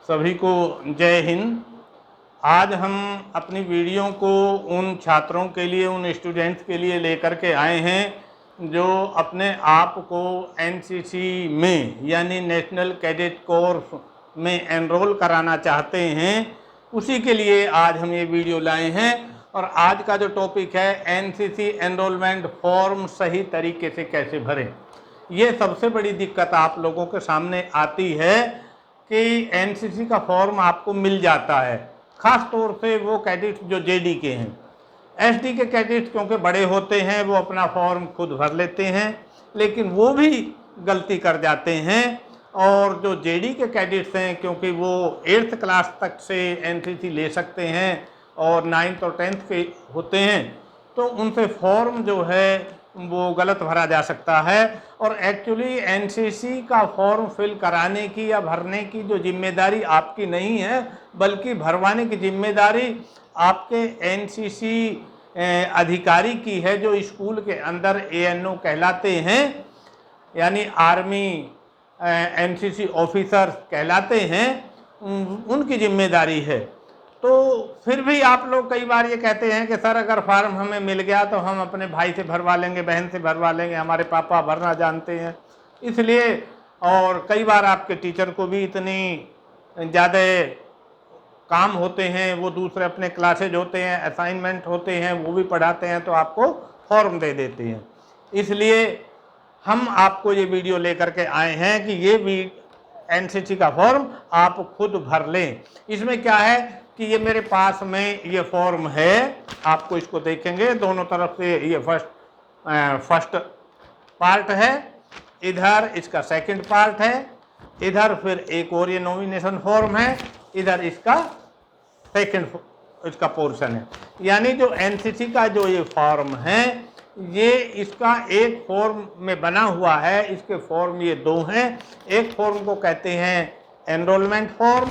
सभी को जय हिंद। आज हम अपनी वीडियो को उन छात्रों के लिए, उन स्टूडेंट्स के लिए लेकर के आए हैं जो अपने आप को एनसीसी में यानी नेशनल कैडेट कोर्स में एनरोल कराना चाहते हैं। उसी के लिए आज हम ये वीडियो लाए हैं और आज का जो टॉपिक है एनसीसी एनरोलमेंट फॉर्म सही तरीके से कैसे भरें। ये सबसे बड़ी दिक्कत आप लोगों के सामने आती है कि एनसीसी का फॉर्म आपको मिल जाता है, ख़ास तौर से वो कैडेट्स जो जेडी के हैं। एसडी के कैडेट्स क्योंकि बड़े होते हैं वो अपना फॉर्म खुद भर लेते हैं, लेकिन वो भी गलती कर जाते हैं। और जो जेडी के कैडेट्स हैं क्योंकि वो 8th क्लास तक से एनसीसी ले सकते हैं और 9th और 10th के होते हैं, तो उनसे फॉर्म जो है वो गलत भरा जा सकता है। और एक्चुअली एनसीसी का फॉर्म फिल कराने की या भरने की जो जिम्मेदारी आपकी नहीं है, बल्कि भरवाने की जिम्मेदारी आपके एनसीसी अधिकारी की है जो स्कूल के अंदर एएनओ कहलाते हैं, यानी आर्मी एनसीसी ऑफिसर्स कहलाते हैं, उनकी जिम्मेदारी है। तो फिर भी आप लोग कई बार ये कहते हैं कि सर अगर फार्म हमें मिल गया तो हम अपने भाई से भरवा लेंगे, बहन से भरवा लेंगे, हमारे पापा भरना जानते हैं इसलिए। और कई बार आपके टीचर को भी इतनी ज़्यादा काम होते हैं, वो दूसरे अपने क्लासेज होते हैं, असाइनमेंट होते हैं, वो भी पढ़ाते हैं, तो आपको फॉर्म दे देते हैं। इसलिए हम आपको ये वीडियो लेकर के आए हैं कि ये भी एनसीसी का फॉर्म आप खुद भर लें। इसमें क्या है कि ये मेरे पास में ये फॉर्म है, आपको इसको देखेंगे दोनों तरफ से। ये फर्स्ट पार्ट है, इधर इसका सेकंड पार्ट है, इधर फिर एक और ये नॉमिनेशन फॉर्म है, इधर इसका सेकंड इसका पोर्शन है। यानी जो एनसीसी का जो ये फॉर्म है ये इसका एक फॉर्म में बना हुआ है। इसके फॉर्म ये दो हैं। एक फॉर्म को कहते हैं एनरोलमेंट फॉर्म,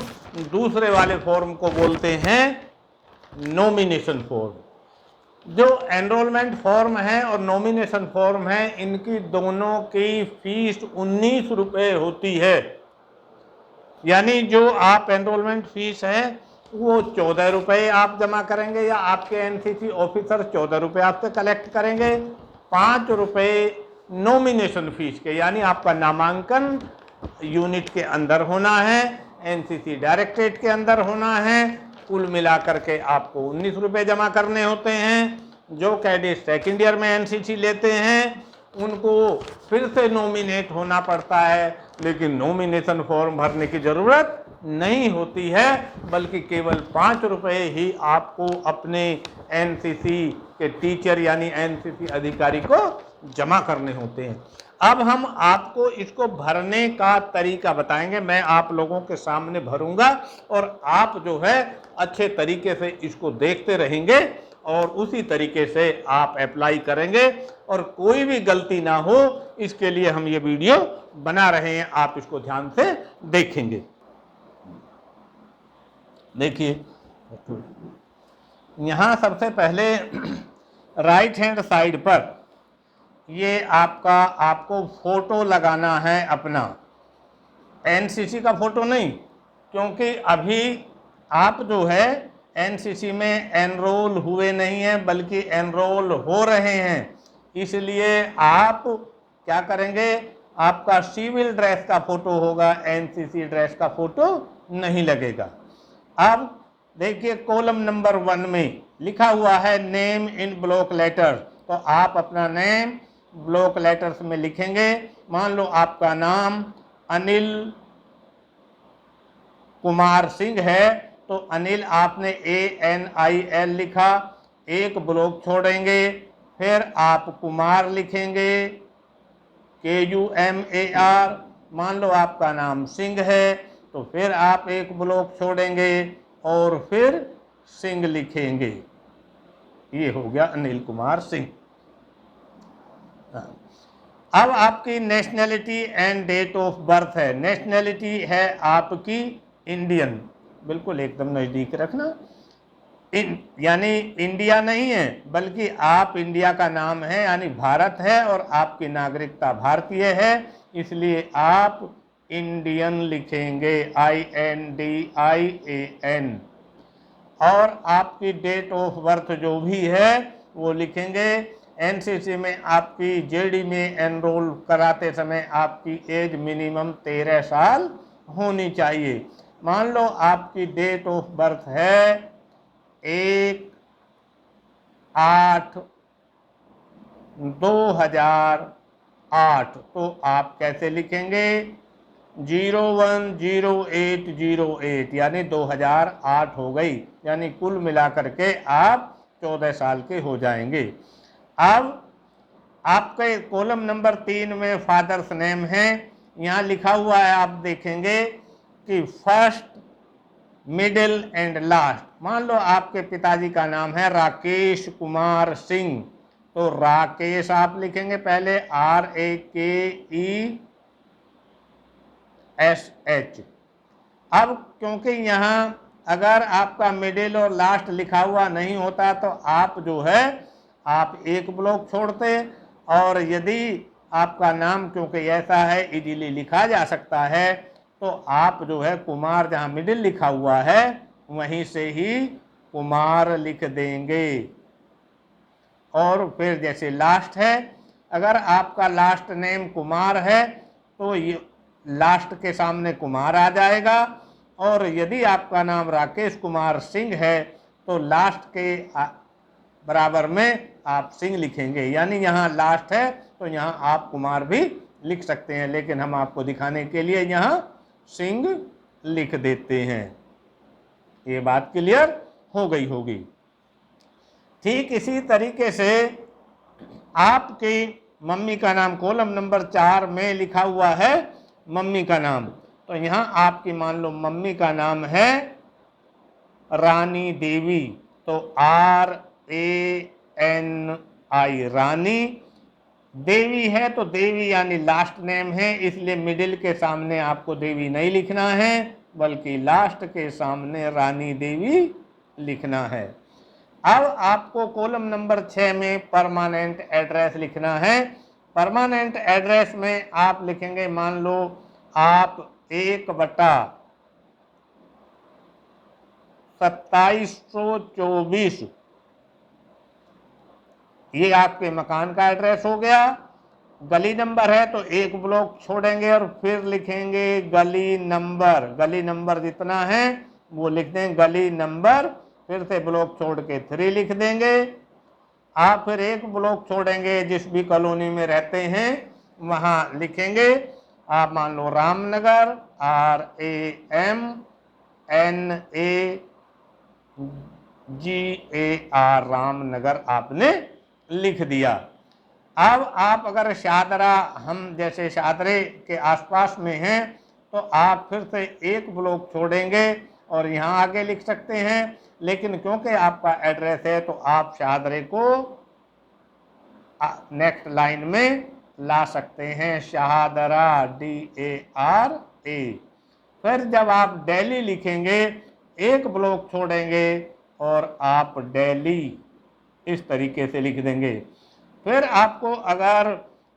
दूसरे वाले फॉर्म को बोलते हैं नॉमिनेशन फॉर्म। जो एनरोलमेंट फॉर्म है और नॉमिनेशन फॉर्म है, इनकी दोनों की फीस 19 रुपये होती है। यानी जो आप एनरोलमेंट फीस है वो 14 रुपये आप जमा करेंगे या आपके एनसीसी ऑफिसर 14 रुपये आपसे कलेक्ट करेंगे। 5 रुपये नॉमिनेशन फीस के, यानी आपका नामांकन यूनिट के अंदर होना है, एनसीसी डायरेक्टरेट के अंदर होना है। कुल मिलाकर के आपको 19 रुपये जमा करने होते हैं। जो कैडेट सेकेंड ईयर में एनसीसी लेते हैं उनको फिर से नॉमिनेट होना पड़ता है, लेकिन नॉमिनेशन फॉर्म भरने की ज़रूरत नहीं होती है, बल्कि केवल 5 रुपये ही आपको अपने एनसीसी के टीचर यानी एनसीसी अधिकारी को जमा करने होते हैं। अब हम आपको इसको भरने का तरीका बताएंगे। मैं आप लोगों के सामने भरूंगा और आप जो है अच्छे तरीके से इसको देखते रहेंगे और उसी तरीके से आप अप्लाई करेंगे और कोई भी गलती ना हो, इसके लिए हम ये वीडियो बना रहे हैं। आप इसको ध्यान से देखेंगे। देखिए यहाँ सबसे पहले राइट हैंड साइड पर ये आपको फोटो लगाना है अपना, एनसीसी का फोटो नहीं, क्योंकि अभी आप जो है एनसीसी में एनरोल हुए नहीं हैं बल्कि एनरोल हो रहे हैं। इसलिए आप क्या करेंगे, आपका सिविल ड्रेस का फोटो होगा, एनसीसी ड्रेस का फोटो नहीं लगेगा। अब देखिए कॉलम नंबर 1 में लिखा हुआ है नेम इन ब्लॉक लेटर, तो आप अपना नेम ब्लॉक लेटर्स में लिखेंगे। मान लो आपका नाम अनिल कुमार सिंह है, तो अनिल आपने ANIL लिखा, एक ब्लॉक छोड़ेंगे, फिर आप कुमार लिखेंगे KUMAR। मान लो आपका नाम सिंह है तो फिर आप एक ब्लॉक छोड़ेंगे और फिर सिंह लिखेंगे। ये हो गया अनिल कुमार सिंह। अब आपकी nationality and date of birth है। नेशनैलिटी है आपकी इंडियन, बिल्कुल एकदम नज़दीक रखना, यानी इंडिया नहीं है बल्कि आप इंडिया का नाम है यानी भारत है और आपकी नागरिकता भारतीय है, इसलिए आप इंडियन लिखेंगे, INDIAN। और आपकी डेट ऑफ बर्थ जो भी है वो लिखेंगे। एनसीसी में आपकी जेडी में एनरोल कराते समय आपकी एज मिनिमम 13 साल होनी चाहिए। मान लो आपकी डेट ऑफ बर्थ है 1/8/2008, तो आप कैसे लिखेंगे? 01/08/08 यानी 2008 हो गई, यानी कुल मिलाकर के आप 14 साल के हो जाएंगे। अब आपके कॉलम नंबर 3 में फादर्स नेम है, यहाँ लिखा हुआ है, आप देखेंगे कि फर्स्ट, मिडिल एंड लास्ट। मान लो आपके पिताजी का नाम है राकेश कुमार सिंह, तो राकेश आप लिखेंगे पहले, RAKESH। अब क्योंकि यहाँ अगर आपका मिडिल और लास्ट लिखा हुआ नहीं होता तो आप जो है आप एक ब्लॉक छोड़ते, और यदि आपका नाम क्योंकि ऐसा है इजीली लिखा जा सकता है, तो आप जो है कुमार जहाँ मिडिल लिखा हुआ है वहीं से ही कुमार लिख देंगे। और फिर जैसे लास्ट है, अगर आपका लास्ट नेम कुमार है तो ये लास्ट के सामने कुमार आ जाएगा, और यदि आपका नाम राकेश कुमार सिंह है तो लास्ट के बराबर में आप सिंह लिखेंगे। यानी यहाँ लास्ट है तो यहाँ आप कुमार भी लिख सकते हैं, लेकिन हम आपको दिखाने के लिए यहाँ सिंह लिख देते हैं। ये बात क्लियर हो गई होगी। ठीक इसी तरीके से आपकी मम्मी का नाम कॉलम नंबर 4 में लिखा हुआ है मम्मी का नाम, तो यहाँ आपकी मान लो मम्मी का नाम है रानी देवी, तो RANI रानी। देवी है तो देवी यानी लास्ट नेम है, इसलिए मिडिल के सामने आपको देवी नहीं लिखना है, बल्कि लास्ट के सामने रानी देवी लिखना है। अब आपको कॉलम नंबर 6 में परमानेंट एड्रेस लिखना है। परमानेंट एड्रेस में आप लिखेंगे, मान लो आप 1/2724, ये आपके मकान का एड्रेस हो गया। गली नंबर है तो एक ब्लॉक छोड़ेंगे और फिर लिखेंगे गली नंबर। गली नंबर जितना है वो लिख दें, गली नंबर, फिर से ब्लॉक छोड़ के 3 लिख देंगे। आप फिर एक ब्लॉक छोड़ेंगे, जिस भी कॉलोनी में रहते हैं वहाँ लिखेंगे आप मान लो रामनगर, RAMNAGAR, रामनगर आपने लिख दिया। अब आप अगर शादरा, हम जैसे शादरे के आसपास में हैं, तो आप फिर से एक ब्लॉक छोड़ेंगे और यहाँ आगे लिख सकते हैं, लेकिन क्योंकि आपका एड्रेस है तो आप शादरे को नेक्स्ट लाइन में ला सकते हैं, शाहदरा, DARA। फिर जब आप दिल्ली लिखेंगे एक ब्लॉक छोड़ेंगे और आप दिल्ली इस तरीके से लिख देंगे। फिर आपको अगर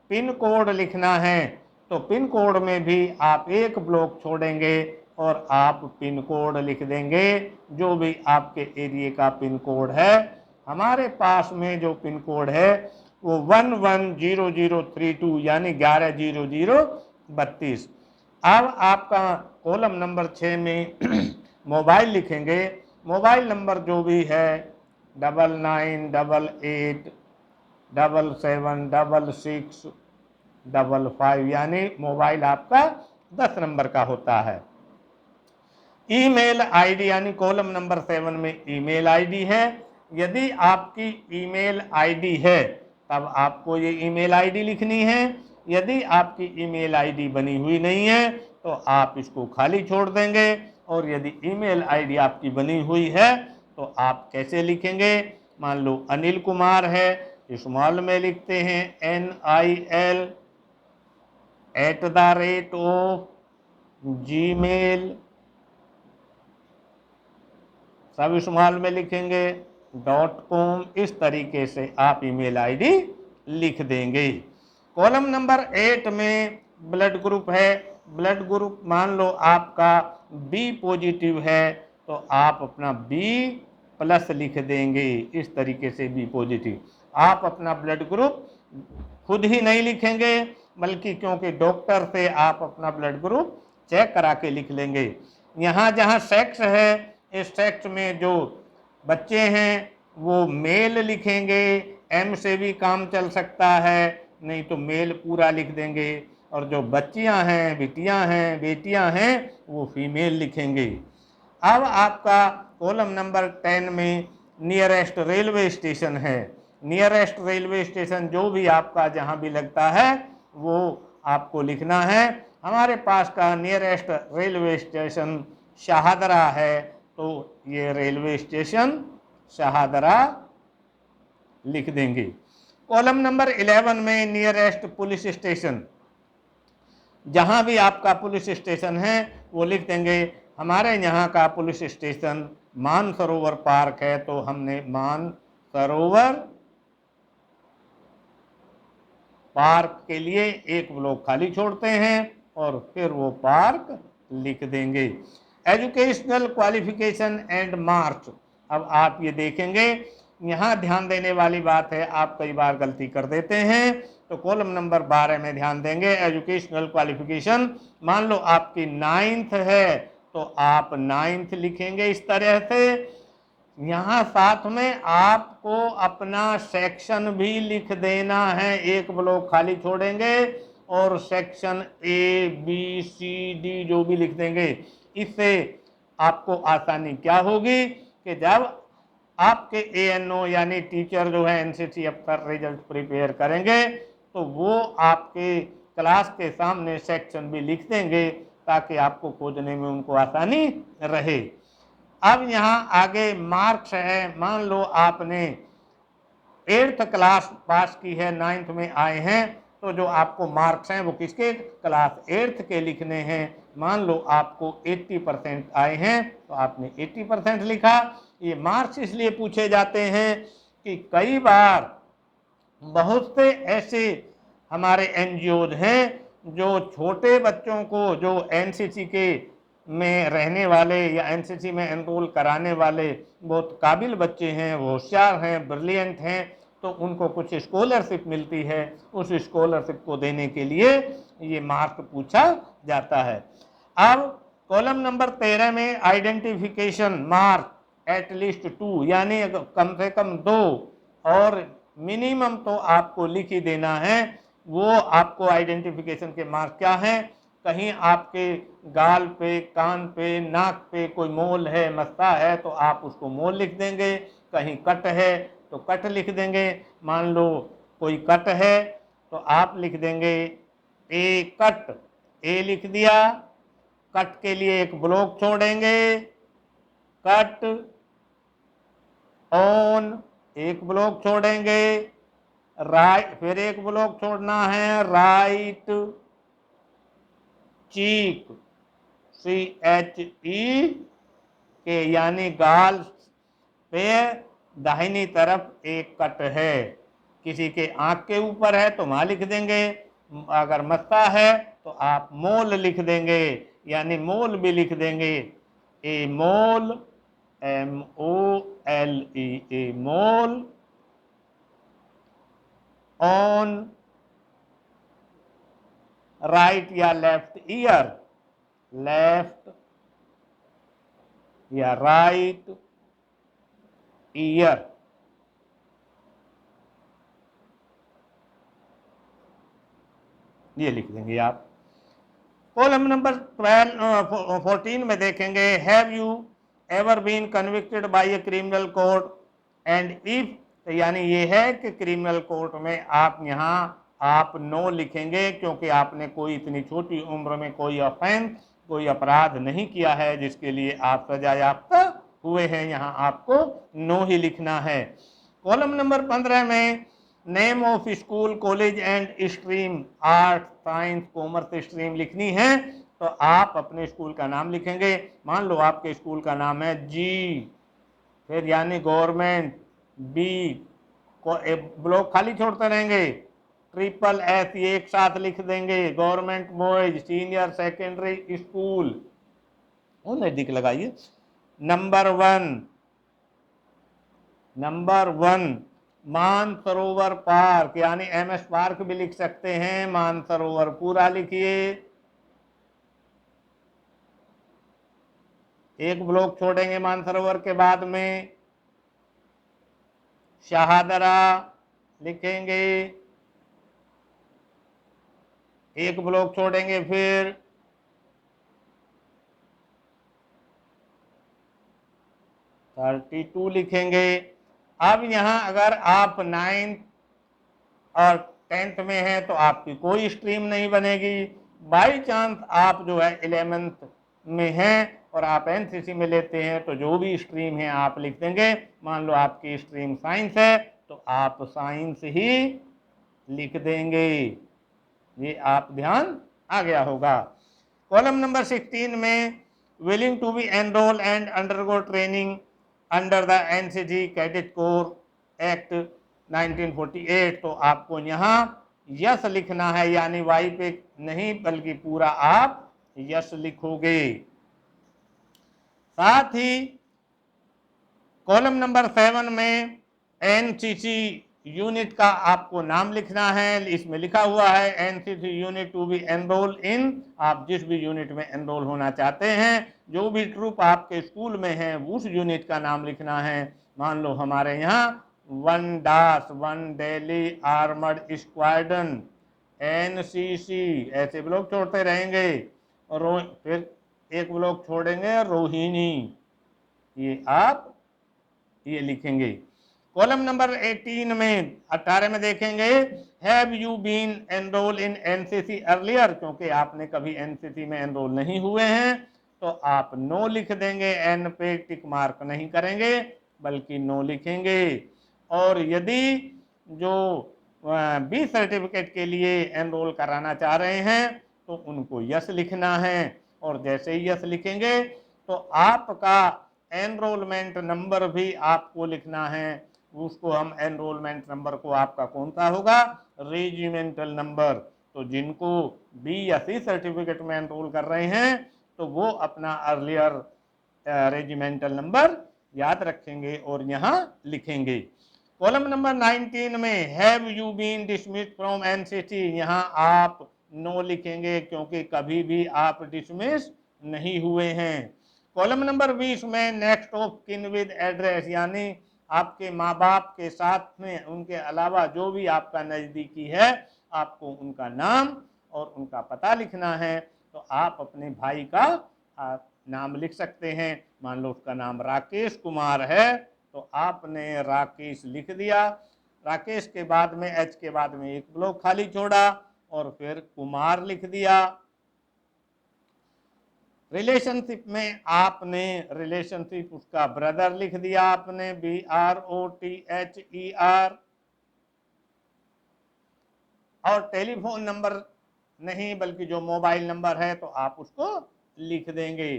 पिन कोड लिखना है तो पिन कोड में भी आप एक ब्लॉक छोड़ेंगे और आप पिन कोड लिख देंगे, जो भी आपके एरिया का पिन कोड है। हमारे पास में जो पिन कोड है वो 110032 यानी 110032। अब आपका कॉलम नंबर 6 में मोबाइल लिखेंगे। मोबाइल नंबर जो भी है 9988776655, यानी मोबाइल आपका 10 नंबर का होता है। ईमेल आईडी यानी कॉलम नंबर 7 में ईमेल आईडी है। यदि आपकी ईमेल आईडी है तब आपको ये ईमेल आईडी लिखनी है। यदि आपकी ईमेल आईडी बनी हुई नहीं है तो आप इसको खाली छोड़ देंगे, और यदि ईमेल आईडी आपकी बनी हुई है तो आप कैसे लिखेंगे? मान लो अनिल कुमार है, स्मॉल में लिखते हैं NIL @gmail, सब स्मॉल में लिखेंगे .com। इस तरीके से आप ईमेल आईडी लिख देंगे। कॉलम नंबर 8 में ब्लड ग्रुप है ब्लड ग्रुप मान लो आपका बी पॉजिटिव है तो आप अपना बी प्लस लिख देंगे, इस तरीके से बी पॉजिटिव। आप अपना ब्लड ग्रुप खुद ही नहीं लिखेंगे, बल्कि क्योंकि डॉक्टर से आप अपना ब्लड ग्रुप चेक करा के लिख लेंगे। यहाँ जहाँ सेक्स है, इस सेक्स में जो बच्चे हैं वो मेल लिखेंगे, एम से भी काम चल सकता है, नहीं तो मेल पूरा लिख देंगे। और जो बच्चियां हैं, बेटियां हैं वो फीमेल लिखेंगे। अब आपका कॉलम नंबर 10 में नियरेस्ट रेलवे स्टेशन है। नियरेस्ट रेलवे स्टेशन जो भी आपका जहां भी लगता है वो आपको लिखना है। हमारे पास का नियरेस्ट रेलवे स्टेशन शाहदरा है, तो ये रेलवे स्टेशन शाहदरा लिख देंगे। कॉलम नंबर 11 में नियरेस्ट पुलिस स्टेशन, जहां भी आपका पुलिस स्टेशन है वो लिख देंगे। हमारे यहाँ का पुलिस स्टेशन मानसरोवर पार्क है, तो हमने मानसरोवर पार्क के लिए एक ब्लॉक खाली छोड़ते हैं और फिर वो पार्क लिख देंगे। एजुकेशनल क्वालिफिकेशन एंड मार्क्स, अब आप ये देखेंगे, यहाँ ध्यान देने वाली बात है, आप कई बार गलती कर देते हैं। तो कॉलम नंबर 12 में ध्यान देंगे। एजुकेशनल क्वालिफिकेशन, मान लो आपकी 9th है तो आप 9th लिखेंगे इस तरह से। यहाँ साथ में आपको अपना सेक्शन भी लिख देना है, एक ब्लॉक खाली छोड़ेंगे और section A B C D जो भी लिख देंगे। इससे आपको आसानी क्या होगी कि जब आपके ANO यानी टीचर जो है NCT अफसर रिजल्ट प्रिपेयर करेंगे तो वो आपके क्लास के सामने सेक्शन भी लिख देंगे, ताकि आपको खोजने में उनको आसानी रहे। अब यहाँ आगे मार्क्स है, मान लो आपने 8th क्लास पास की है, 9th में आए हैं, तो जो आपको मार्क्स हैं वो किसके, क्लास 8th के लिखने हैं। मान लो आपको 80% आए हैं तो आपने 80% लिखा। ये मार्क्स इसलिए पूछे जाते हैं कि कई बार बहुत से ऐसे हमारे NGOs हैं जो छोटे बच्चों को, जो NCT के में रहने वाले या NCT में एनरोल कराने वाले बहुत काबिल बच्चे हैं, वो होशियार हैं, ब्रिलियंट हैं, तो उनको कुछ स्कॉलरशिप मिलती है। उस स्कॉलरशिप को देने के लिए ये मार्क पूछा जाता है। अब कॉलम नंबर 13 में आइडेंटिफिकेशन मार्क एटलीस्ट 2, यानी कम से कम 2 और मिनिमम तो आपको लिख ही देना है। वो आपको आइडेंटिफिकेशन के मार्क क्या हैं, कहीं आपके गाल पे, कान पे, नाक पे कोई मोल है, मस्ता है, तो आप उसको मोल लिख देंगे। कहीं कट है तो कट लिख देंगे। मान लो कोई कट है तो आप लिख देंगे ए कट, ए लिख दिया। कट के लिए एक ब्लॉक छोड़ेंगे, कट ऑन एक ब्लॉक छोड़ेंगे, राइट फिर एक ब्लॉक छोड़ना है, राइट चीक, CHE यानी गाल पे दाहिनी तरफ एक कट है। किसी के आंख के ऊपर है तो वहां लिख देंगे, अगर मस्ता है तो आप मोल लिख देंगे, यानी मोल भी लिख देंगे। A mole, MOLE, a mole on right या लेफ्ट ईयर, लेफ्ट या राइट ईयर। ये लिख देंगे आप। कॉलम नंबर 14 में देखेंगे, have you ever been convicted by a criminal court and if, यानी ये है कि क्रिमिनल कोर्ट में आप यहाँ आप नो लिखेंगे, क्योंकि आपने कोई इतनी छोटी उम्र में कोई ऑफेंस, कोई अपराध नहीं किया है जिसके लिए आप सजा याफ्ता हुए हैं। यहाँ आपको नो ही लिखना है। कॉलम नंबर 15 में name of school, college and stream, art, science, commerce stream लिखनी है, तो आप अपने स्कूल का नाम लिखेंगे। मान लो आपके स्कूल का नाम है जी, फिर यानी गवर्नमेंट, बी को एक ब्लॉक खाली छोड़ते रहेंगे, ट्रिपल एस ये एक साथ लिख देंगे, government boys senior secondary school, वो नजदीक लगाइए। नंबर वन मानसरोवर पार्क, यानी MS पार्क भी लिख सकते हैं, मानसरोवर पूरा लिखिए। एक ब्लॉक छोड़ेंगे मानसरोवर के बाद में, शाहदरा लिखेंगे, एक ब्लॉक छोड़ेंगे, फिर 32 लिखेंगे। अब यहां अगर आप 9th और 10th में हैं तो आपकी कोई स्ट्रीम नहीं बनेगी। बाई चांस आप जो है 11th में हैं और आप NCC में लेते हैं तो जो भी स्ट्रीम है आप लिख देंगे। मान लो आपकी स्ट्रीम साइंस है तो आप साइंस ही लिख देंगे। ये आप ध्यान आ गया होगा। कॉलम नंबर 16 में willing to be enrol and undergo training under the NCC cadet corps act 1948, तो आपको यहाँ यस लिखना है, यानी वाई पे नहीं बल्कि पूरा आप यस लिखोगे। साथ ही कॉलम नंबर 7 में NCC यूनिट का आपको नाम लिखना है। इसमें लिखा हुआ है NCC unit to be enrol in, आप जिस भी यूनिट में एनरोल होना चाहते हैं, जो भी ट्रूप आपके स्कूल में है उस यूनिट का नाम लिखना है। मान लो हमारे यहाँ 1-1 दिल्ली आर्मर्ड स्क्वाड्रन NCC, ऐसे ब्लॉक छोड़ते रहेंगे। और फिर एक ब्लॉक छोड़ेंगे रोहिणी, ये आप ये लिखेंगे। कॉलम नंबर 18 में 18 में देखेंगे have you been enrol in NCC earlier, क्योंकि आपने कभी NCC में एनरोल नहीं हुए हैं तो आप नो लिख देंगे, एन पे टिक मार्क नहीं करेंगे बल्कि नो लिखेंगे। और यदि जो बी सर्टिफिकेट के लिए एनरोल कराना चाह रहे हैं तो उनको यस लिखना है। और जैसे ही यस लिखेंगे तो आपका एनरोलमेंट नंबर भी आपको लिखना है। उसको हम एनरोलमेंट नंबर को आपका कौन सा होगा, रेजिमेंटल नंबर। तो जिनको बी या सी सर्टिफिकेट में एनरोल कर रहे हैं तो वो अपना अर्लियर रेजिमेंटल नंबर याद रखेंगे और यहाँ लिखेंगे। कॉलम नंबर 19 में have you been dismissed from NCC, यहाँ आप नो लिखेंगे क्योंकि कभी भी आप डिसमिस नहीं हुए हैं। कॉलम नंबर 20 में next of kin with address, यानी आपके माँ बाप के साथ में उनके अलावा जो भी आपका नज़दीकी है आपको उनका नाम और उनका पता लिखना है। तो आप अपने भाई का नाम लिख सकते हैं। मान लो उसका नाम राकेश कुमार है तो आपने राकेश लिख दिया। राकेश के बाद में एच के बाद में एक ब्लॉक खाली छोड़ा और फिर कुमार लिख दिया। रिलेशनशिप में आपने रिलेशनशिप उसका ब्रदर लिख दिया आपने, BROTHER। और टेलीफोन नंबर नहीं बल्कि जो मोबाइल नंबर है तो आप उसको लिख देंगे।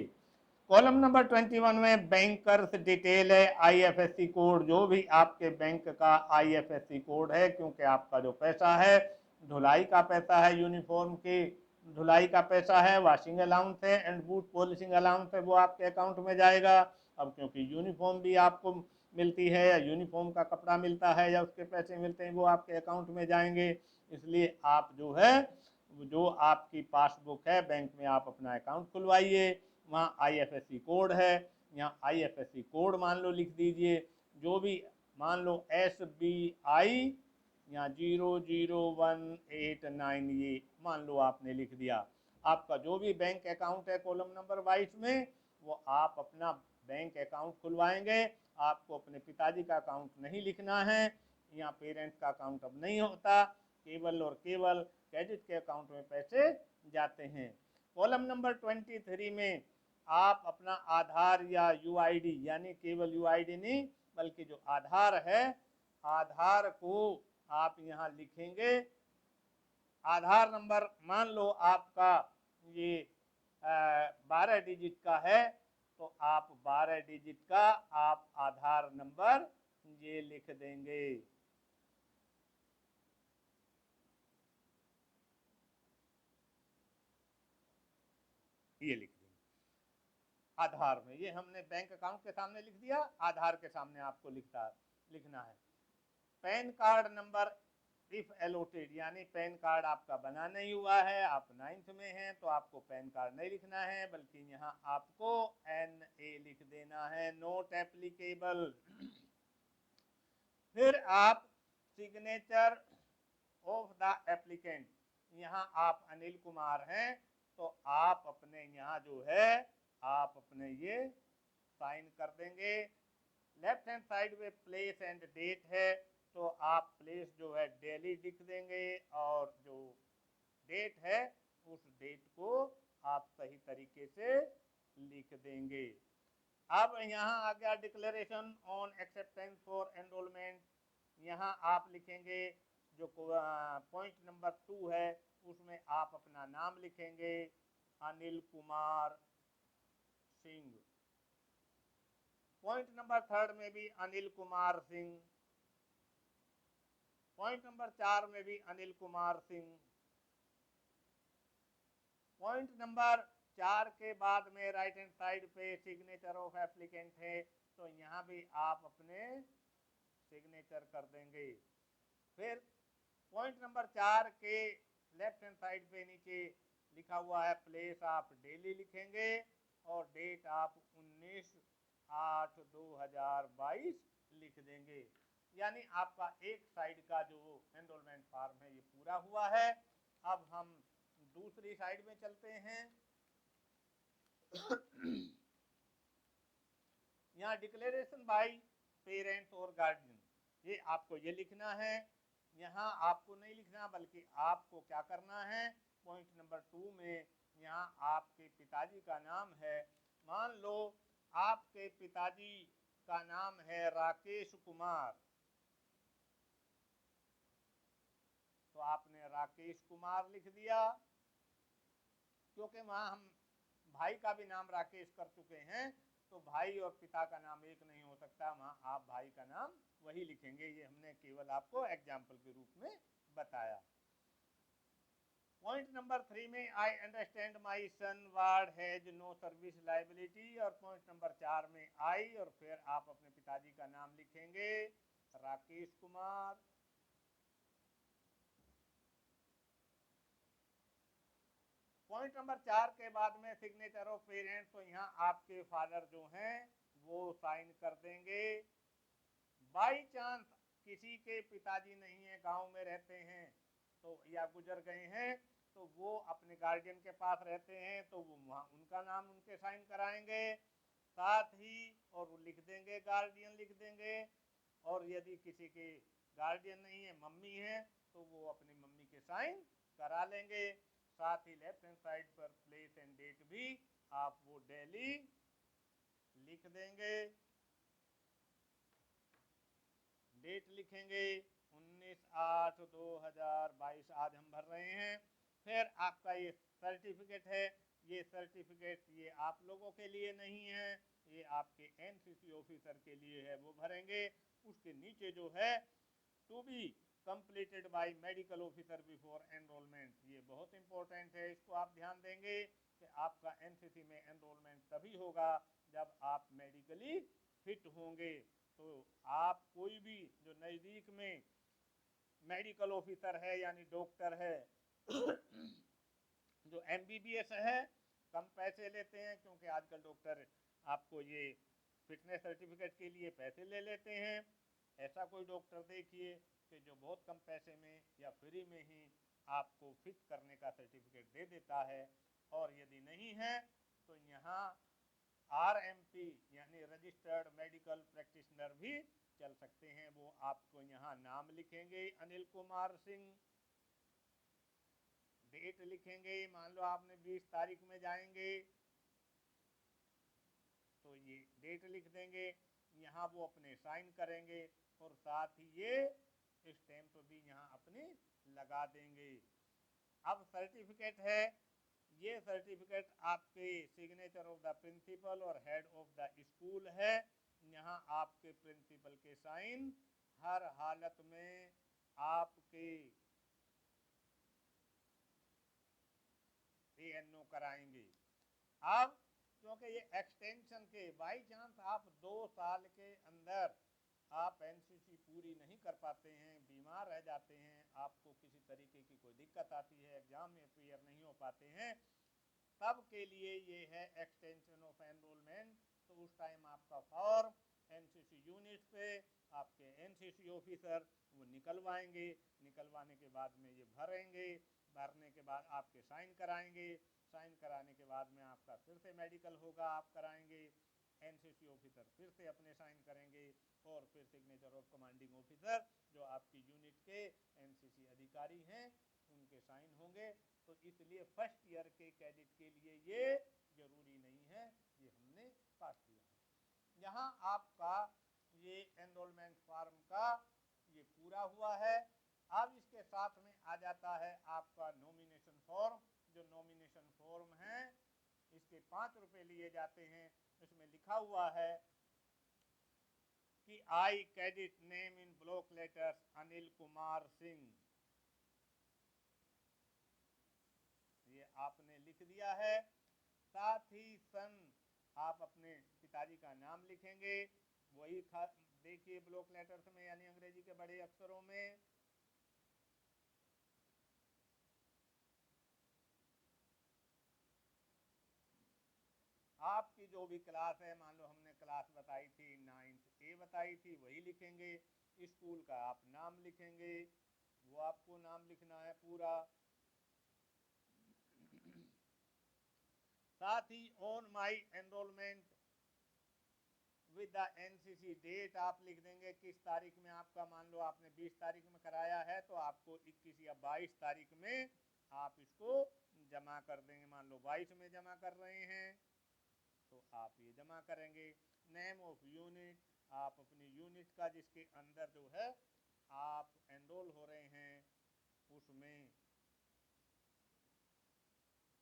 कॉलम नंबर 21 में बैंकर्स डिटेल है, IFSC कोड, जो भी आपके बैंक का IFSC कोड है, क्योंकि आपका जो पैसा है धुलाई का पैसा है, यूनिफॉर्म की धुलाई का पैसा है, वॉशिंग अलाउंस है एंड बूट पॉलिशिंग अलाउंस है, वो आपके अकाउंट में जाएगा। अब क्योंकि यूनिफॉर्म भी आपको मिलती है या यूनिफॉर्म का कपड़ा मिलता है या उसके पैसे मिलते हैं वो आपके अकाउंट में जाएंगे। इसलिए आप जो है जो आपकी पासबुक है बैंक में आप अपना अकाउंट खुलवाइए, वहाँ IFSC कोड है, यहाँ IFSC कोड मान लो लिख दीजिए। जो भी मान लो SBI यहाँ 00189 ये मान लो आपने लिख दिया। आपका जो भी बैंक अकाउंट है कॉलम नंबर 22 में वो आप अपना बैंक अकाउंट खुलवाएंगे। आपको अपने पिताजी का अकाउंट नहीं लिखना है, यहाँ पेरेंट्स का अकाउंट अब नहीं होता, केवल और केवल कैडेट के अकाउंट में पैसे जाते हैं। कॉलम नंबर 23 में आप अपना आधार या UID, यानी केवल UID नहीं बल्कि जो आधार है आधार को आप यहाँ लिखेंगे। आधार नंबर मान लो आपका ये 12 डिजिट का है तो आप 12 डिजिट का आप आधार नंबर ये लिख देंगे। ये लिख देंगे। आधार में ये हमने बैंक अकाउंट के सामने लिख दिया, आधार के सामने आपको लिखना है। Pan card number if allotted, यानी पैन कार्ड आपका बना नहीं हुआ है, आप 9th में हैं तो आपको पैन कार्ड नहीं लिखना है, बल्कि यहाँ आपको NA लिख देना है, नोट एप्लीकेबल। फिर आप सिग्नेचर ऑफ द एप्लीकेंट, यहाँ आप अनिल कुमार हैं तो आप अपने यहाँ जो है आप अपने ये साइन कर देंगे। लेफ्ट हैंड साइड में प्लेस एंड डेट है तो आप प्लेस जो है दिल्ली लिख देंगे और जो डेट है उस डेट को आप सही तरीके से लिख देंगे। अब यहाँ आ गया declaration on acceptance for enrolment, यहाँ आप लिखेंगे जो पॉइंट नंबर 2 है उसमें आप अपना नाम लिखेंगे अनिल कुमार सिंह। पॉइंट नंबर 3 में भी अनिल कुमार सिंह, पॉइंट नंबर 4 में भी अनिल कुमार सिंह, पॉइंट नंबर 4 के बाद में राइट हैंड साइड पे सिग्नेचर ऑफ एप्लीकेंट है तो यहाँ भी आप अपने सिग्नेचर कर देंगे। फिर पॉइंट नंबर 4 के लेफ्ट हैंड साइड पे नीचे लिखा हुआ है प्लेस, आप दिल्ली लिखेंगे और डेट आप 19/8/2022 लिख देंगे। यानी आपका एक साइड का जो एनरोलमेंट फॉर्म है ये पूरा हुआ है। अब हम दूसरी साइड में चलते हैं। यहाँ डिक्लेरेशन बाय पेरेंट्स और गार्जियन, ये आपको ये लिखना है। यहाँ आपको नहीं लिखना बल्कि आपको क्या करना है, पॉइंट नंबर 2 में यहाँ आपके पिताजी का नाम है, मान लो आपके पिताजी का नाम है राकेश कुमार, तो आपने राकेश कुमार लिख दिया। क्योंकि वहाँ हम भाई का भी नाम राकेश कर चुके हैं तो भाई और पिता का नाम एक नहीं हो सकता, वहाँ आप भाई का नाम वही लिखेंगे। ये हमने केवल आपको एग्जाम्पल के रूप में बताया। पॉइंट नंबर 3 में I understand my son ward has no service liability, और पॉइंट नंबर 4 में आई और फिर आप अपने पिताजी का नाम लिखेंगे राकेश कुमार। पॉइंट नंबर 4 के बाद में सिग्नेचर ऑफ पेरेंट्स, तो यहाँ आपके फादर जो हैं वो साइन कर देंगे। बाई चांस किसी के पिताजी नहीं है, गांव में रहते हैं तो या गुजर गए हैं तो वो अपने गार्जियन के पास रहते हैं तो वो वहाँ उनका नाम उनके साइन कराएंगे साथ ही, और वो लिख देंगे गार्जियन लिख देंगे। और यदि किसी के गार्जियन नहीं है, मम्मी है, तो वो अपनी मम्मी के साइन करा लेंगे। साथ ही लेफ्ट हैंड साइड पर प्लेस एंड डेट भी आप वो दिल्ली लिख देंगे। डेट लिखेंगे 19/8/2022 आज हम भर रहे हैं। फिर आपका ये सर्टिफिकेट है, ये सर्टिफिकेट ये आप लोगों के लिए नहीं है, ये आपके एनसीसी ऑफिसर के लिए है, वो भरेंगे। उसके नीचे जो है to be completed by medical officer before enrolment, ये बहुत इंपॉर्टेंट है, इसको आप ध्यान देंगे कि आपका एनसीसी में एनरोलमेंट तभी होगा जब आप मेडिकली फिट होंगे। तो आप कोई भी जो नज़दीक में मेडिकल ऑफिसर है यानी डॉक्टर है जो MBBS है, कम पैसे लेते हैं क्योंकि आजकल डॉक्टर आपको ये फिटनेस सर्टिफिकेट के लिए पैसे ले लेते हैं। ऐसा कोई डॉक्टर देखिए कि जो बहुत कम पैसे में या फ्री में ही आपको फिट करने का सर्टिफिकेट दे देता है। और यदि नहीं है तो यहाँ RMP यानी रजिस्टर्ड मेडिकल प्रैक्टिशनर भी चल सकते हैं, वो आपको यहाँ नाम लिखेंगे अनिल कुमार सिंह, डेट लिखेंगे, मान लो आपने 20 तारीख में जाएंगे तो ये डेट लिख देंगे, यहाँ वो अपने साइन करेंगे और साथ ही ये स्टैंप भी यहाँ अपने लगा देंगे। अब सर्टिफिकेट है, ये सर्टिफिकेट आपके सिग्नेचर ऑफ द प्रिंसिपल और हेड ऑफ द स्कूल है, यहाँ आपके प्रिंसिपल के साइन हर हालत में आपके ANO कराएंगे। अब क्योंकि ये एक्सटेंशन के बाई चांस आप 2 साल के अंदर आप एनसीसी पूरी नहीं कर पाते हैं, बीमार रह जाते हैं, आपको किसी तरीके की कोई दिक्कत आती है, एग्जाम में अपियर नहीं हो पाते हैं, तब के लिए ये है एक्सटेंशन ऑफ एनरोलमेंट। तो उस टाइम आपका फॉर्म एनसीसी यूनिट पे आपके एनसीसी ऑफिसर वो निकलवाएंगे, निकलवाने के बाद में ये भरेंगे, भरने के बाद आपके साइन कराएंगे, साइन कराने के बाद में आपका फिर से मेडिकल होगा, आप कराएंगे, एनसीसी ऑफिसर फिर से अपने साइन करेंगे और फिर सिग्नेचर ऑफ कमांडिंग ऑफिसर जो आपकी यूनिट के एनसीसी अधिकारी हैं उनके साइन होंगे। तो इसलिए फर्स्ट ईयर के कैडेट के लिए ये जरूरी नहीं है, ये हमने काट दिया है। यहाँ आपका ये एनरोलमेंट फॉर्म का ये पूरा हुआ है। अब इसके साथ में आ जाता है आपका नॉमिनेशन फॉर्म। जो नॉमिनेशन फॉर्म है इसके 5 रुपये लिए जाते हैं। इसमें लिखा हुआ है कि I cadet name in block letters Anil Kumar Singh, ये आपने लिख दिया है। साथ ही सन आप अपने पिताजी का नाम लिखेंगे, वही देखिए ब्लॉक लेटर्स में यानी अंग्रेजी के बड़े अक्षरों में। आपकी जो भी क्लास है, मान लो हमने क्लास बताई थी 9th A बताई थी, वही लिखेंगे। स्कूल का आप नाम लिखेंगे, वो आपको नाम लिखना है पूरा। साथ ही on my enrolment with the NCC date आप लिख देंगे, किस तारीख में आपका, मान लो आपने 20 तारीख में कराया है तो आपको 21 या 22 तारीख में आप इसको जमा कर देंगे। मान लो 22 में जमा कर रहे हैं तो आप ये जमा करेंगे। नेम ऑफ यूनिट, आप अपनी यूनिट का जिसके अंदर जो है आप एनरोल हो रहे हैं उसमें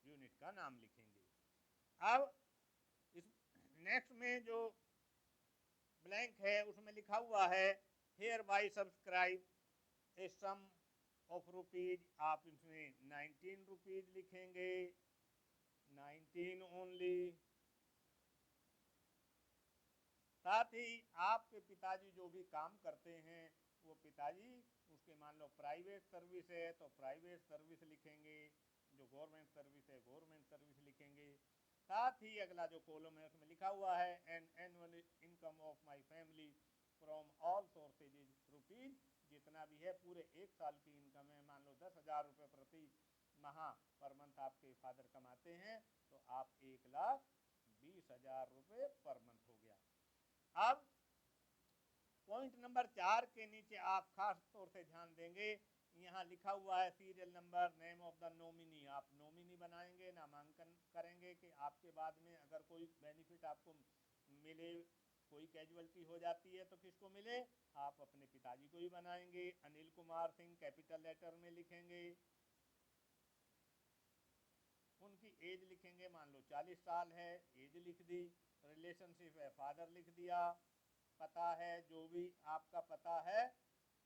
यूनिट का नाम लिखेंगे। अब इस नेक्स्ट में जो ब्लैंक है उसमें लिखा हुआ है hereby subscribe a sum of rupees, आप इसमें 19 रुपीज लिखेंगे, 19 ओनली। साथ ही आपके पिताजी जो भी काम करते हैं वो पिताजी उसके मान लो प्राइवेट सर्विस है तो प्राइवेट सर्विस लिखेंगे, जो गवर्नमेंट सर्विस है गवर्नमेंट सर्विस लिखेंगे। साथ ही अगला जो कॉलम है उसमें लिखा हुआ है an annual income of my family from all sources is rupees, जितना भी है पूरे 1 साल की इनकम है, मान लो 10,000 रुपये प्रति माह पर मंथ आपके फादर कमाते हैं तो आप 1,20,000 रुपये पर मंथ हो गया। अब पॉइंट नंबर 4 के नीचे आप खास तौर से ध्यान देंगे, यहाँ लिखा हुआ है serial number, name of the nominee, आप नॉमिनी बनाएंगे, नामांकन करेंगे कि आपके बाद में अगर कोई बेनिफिट आपको मिले, कोई कैजुअलिटी हो जाती है तो किसको मिले, आप अपने पिताजी को ही बनाएंगे। अनिल कुमार सिंह कैपिटल लेटर में लिखेंगे, उनकी एज लिखेंगे, मान लो 40 साल है, एज लिख दी। रिलेशनशिप है फादर लिख दिया। पता है जो भी आपका पता है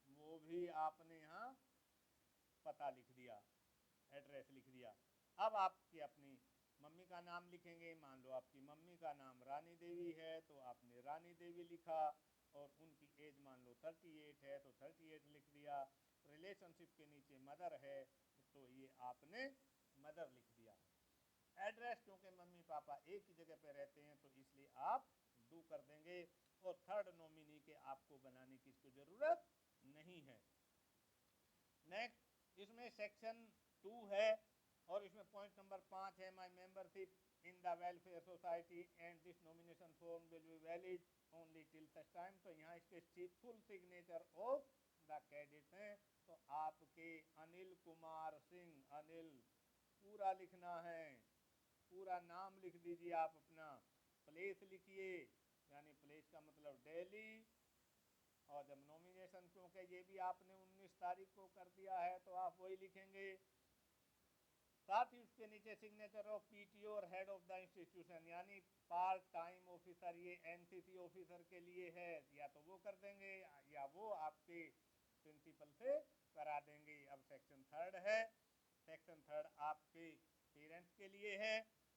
वो भी आपने यहाँ पता लिख दिया, एड्रेस लिख दिया। अब आपकी अपनी मम्मी का नाम लिखेंगे, मान लो आपकी मम्मी का नाम रानी देवी है तो आपने रानी देवी लिखा और उनकी एज मान लो 38 है तो 38 लिख दिया। रिलेशनशिप के नीचे मदर है तो ये आपने मदर लिख दिया। एड्रेस क्योंकि मम्मी पापा एक ही जगह पे रहते हैं तो इसलिए आप डू कर देंगे और थर्ड नॉमिनी के आपको बनाने की इसको जरूरत नहीं है। नेक्स्ट इसमें सेक्शन 2 है और इसमें पॉइंट नंबर 5 है my membership in the welfare society and this nomination form will be valid only till such time. तो यहाँ इसके full signature of the cadet हैं तो आपके अनिल कुमार सिंह, अनिल पूरा लिखना है, पूरा नाम लिख दीजिए आप अपना, प्लेस लिखिए यानी प्लेस का मतलब दिल्ली, और जब नॉमिनेशन क्योंकि ये भी आपने 19 तारीख को कर दिया है तो आप वही लिखेंगे। साथ ही उसके नीचे सिग्नेचर ऑफ पीटीओ और हेड ऑफ द इंस्टीट्यूशन, यानी पार्ट टाइम ऑफिसर, ये एनसीसी ऑफिसर के लिए है, या तो वो कर देंगे या वो आपके प्रिंसिपल से करा देंगे। अब सेक्शन 3 है, सेक्शन 3 आपके पेरेंट्स के लिए है।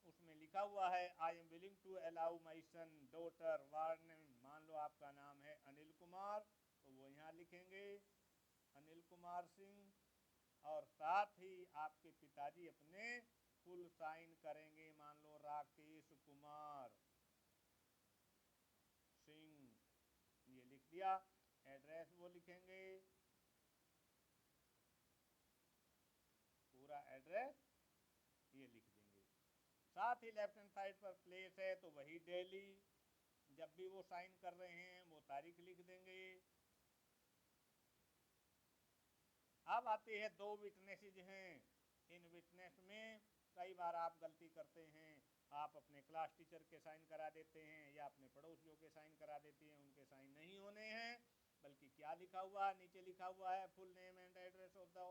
उसमें लिखा हुआ है I am willing to allow my son daughter ward, मान लो आपका नाम है अनिल कुमार, तो वो यहाँ लिखेंगे अनिल कुमार सिंह, और साथ ही आपके पिताजी अपने फुल साइन करेंगे, मान लो राकेश कुमार सिंह, ये लिख दिया। एड्रेस वो लिखेंगे, पूरा एड्रेस ये लिख देंगे। साथ ही लेफ्ट हैंड साइड पर प्लेस है तो वही डेली, जब भी वो साइन कर रहे हैं वो तारीख लिख देंगे। अब आती है दो विटनेसेज हैं, इन विटनेस में कई बार आप गलती करते हैं, आप अपने क्लास टीचर के साइन करा देते हैं या अपने पड़ोसियों के साइन करा देते हैं, उनके साइन नहीं होने हैं, बल्कि क्या लिखा हुआ है, नीचे लिखा हुआ है full name and address of the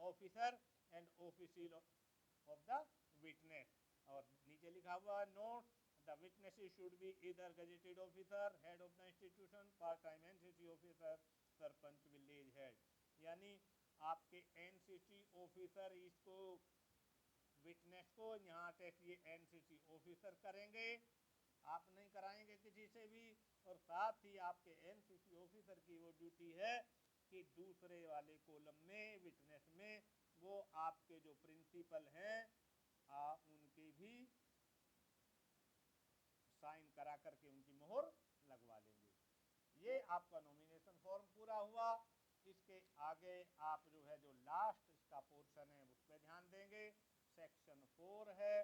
officer and official of the witness, और नीचे लिखा हुआ है note the witnesses should be either gazetted officer, head of the institution, part time NCC officer, sarpanch, village head, यानी आपके एनसीसी ऑफिसर इसको witness को यहाँ टेस्ट ये एनसीसी ऑफिसर करेंगे, आप नहीं कराएंगे किसी से भी। और साथ ही आपके एनसीसी ऑफिसर की वो ड्यूटी है कि दूसरे वाले कॉलम में विटनेस में वो आपके जो प्रिंसिपल हैं आप उनकी भी साइन करा करके उनकी मोहर लगवा लेंगे। ये आपका नॉमिनेशन फॉर्म पूरा हुआ। इसके आगे आप जो है जो लास्ट इसका पोर्शन है उस पर ध्यान देंगे। सेक्शन 4 है,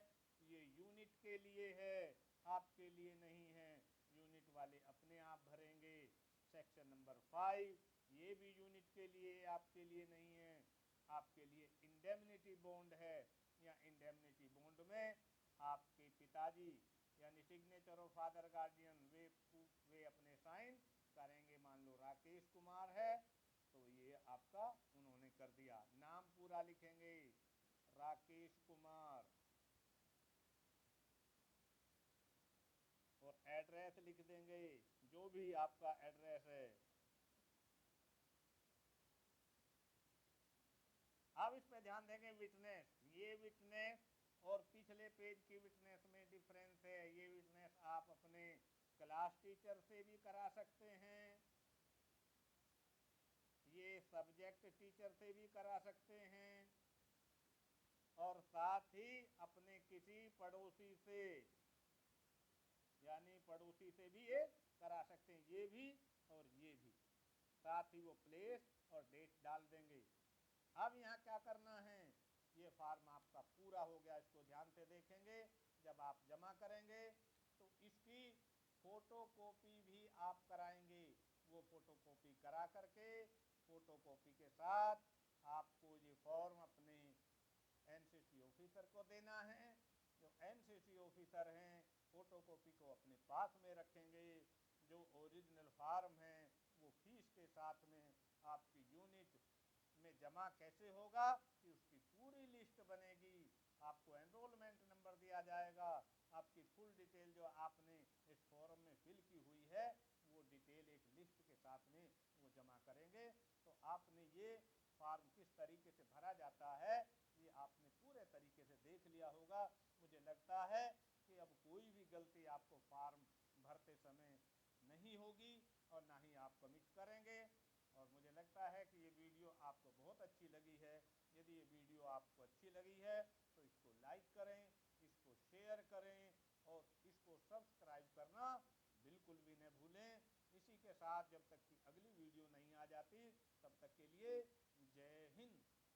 ये यूनिट के लिए है, आपके लिए नहीं है, यूनिट वाले अपने आप भरेंगे। सेक्शन नंबर 5 ये भी यूनिट के लिए, आपके लिए नहीं है, आपके लिए इंडेमनिटी बॉन्ड है, या इंडेमनिटी बॉन्ड में आपके पिताजी यानी सिग्नेचर ऑफ फादर गार्जियन वे अपने साइन करेंगे। मान लो राकेश कुमार है तो ये आपका उन्होंने कर दिया, नाम पूरा लिखेंगे राकेश कुमार, और एड्रेस लिख देंगे जो भी आपका एड्रेस है। अब इस पे ध्यान देंगे विटनेस, ये विटनेस और पिछले पेज की विटनेस में डिफरेंस है। ये विटनेस आप अपने क्लास टीचर से भी करा सकते हैं, ये सब्जेक्ट टीचर से भी करा सकते हैं, और साथ ही अपने किसी पड़ोसी से यानी पड़ोसी से भी ये करा सकते हैं, ये भी और ये भी। साथ ही वो प्लेस और डेट डाल देंगे। अब यहाँ क्या करना है, ये फॉर्म आपका पूरा हो गया, इसको ध्यान से देखेंगे। जब आप जमा करेंगे तो इसकी फोटोकॉपी भी आप कराएंगे। वो फोटोकॉपी करा करके फोटोकॉपी के साथ आपको ये फॉर्म अपने एनसीसी ऑफिसर को देना है। जो एनसीसी ऑफिसर हैं फोटोकॉपी को अपने पास में रखेंगे। जो ओरिजिनल फॉर्म है वो फीस के साथ में आपकी यूनिट में जमा कैसे होगा कि उसकी पूरी लिस्ट बनेगी, आपको एनरोलमेंट नंबर दिया जाएगा, आपकी फुल डिटेल जो आपने इस फॉर्म में फिल की हुई है वो डिटेल एक लिस्ट के साथ में वो जमा करेंगे। तो आपने ये फॉर्म किस तरीके से भरा जाता है ये आपने पूरे तरीके से देख लिया होगा। मुझे लगता है कि अब कोई भी गलती आपको फॉर्म भरते समय नहीं होगी और ना ही आप कमिट करेंगे। और मुझे लगता है कि ये वीडियो आपको बहुत अच्छी लगी है। यदि ये वीडियो आपको अच्छी लगी है तो इसको लाइक करें, इसको शेयर करें और इसको सब्सक्राइब करना बिल्कुल भी न भूलें। इसी के साथ जब तक कि अगली वीडियो नहीं आ जाती तब तक के लिए